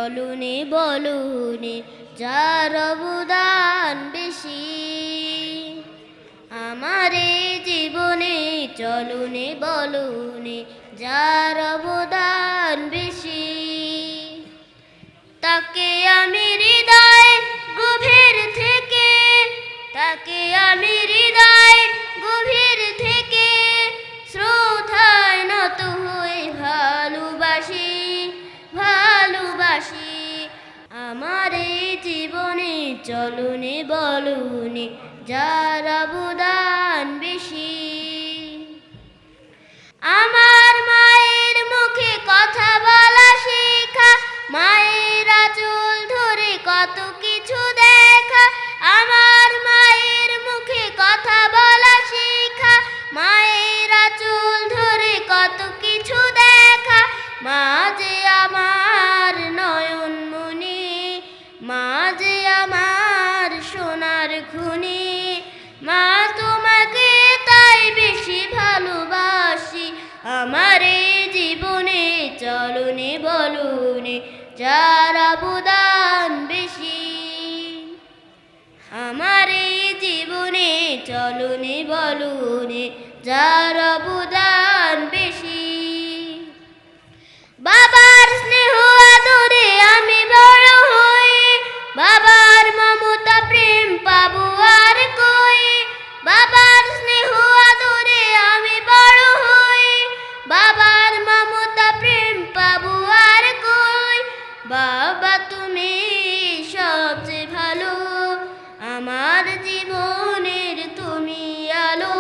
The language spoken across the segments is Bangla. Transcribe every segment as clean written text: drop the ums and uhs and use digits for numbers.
চলুনি বলুনি যার অবদান বেশি, আমার এই জীবনে চলুনি বলুনি যার অবদান বেশি। তাকে আমি হৃদয় গভীর থেকে, তাকে আমি হৃদয় গভীর থেকে শ্রদ্ধায় নত হয়ে ভালোবাসি, ভালোবাসি। আমার এই জীবনে চলুনি বলুনি যার অবদান বেশি। আমার মায়ের মুখে কথা বলা শেখা, মায়ের আঁচল ধরে কত কিছু দেখা। আমার মায়ের মুখে কথা বলা শেখা, মায়ের আঁচল ধরে কত কিছু দেখা। মা যে আমার নয়নমণি, মা যে আমার সোনার খনি, মা তোমাকে তাই বেশি ভালোবাসি। আমার এই জীবনে চলুনি বলুনি যার অবদান বেশি, আমার এই জীবনে চলুনি বলুনি যার অবদান বেশি। বাবার স্নেহ আদরে আমি বড় হই, বাবার মমতা প্রেম পাবো আর কই। বাবার স্নেহ আদরে আমি বড় হই, বাবার মমতা প্রেম পাবো আর কই। বাবা তুমি সবচেয়ে ভালো, আমার জীবনের তুমি আলো।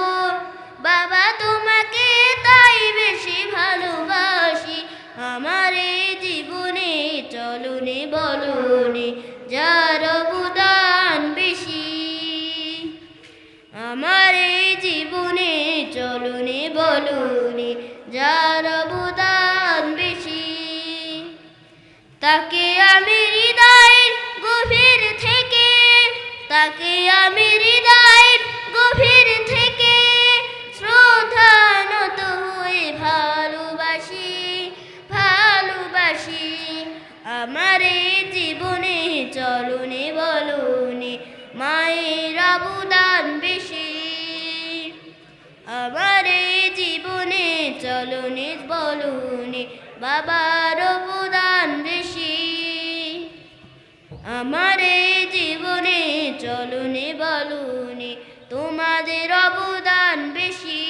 বাবা তোমাকে তাই বেশি ভালোবাসি, আমার এই জীবনে চলুনি বলুনি যার অবদান বেশি। আমার এই জীবনে চলুনি বলুনি যার অবদান বেশি। তাকে আমি হৃদয়ের গভীর থেকে, তাকে আমি হৃদয়ের গভীর থেকে শ্রদ্ধায় নত হয়ে ভালোবাসি, ভালোবাসি। আমার এই জীবনে চলুনি বলুনি মায়ের অবদান বেশি, আমার এই জীবনে চলুনি বলুনি বাবার অবদান বেশি। আমার এই জীবনে চলুনি বলুনি তোমাদের অবদান বেশি।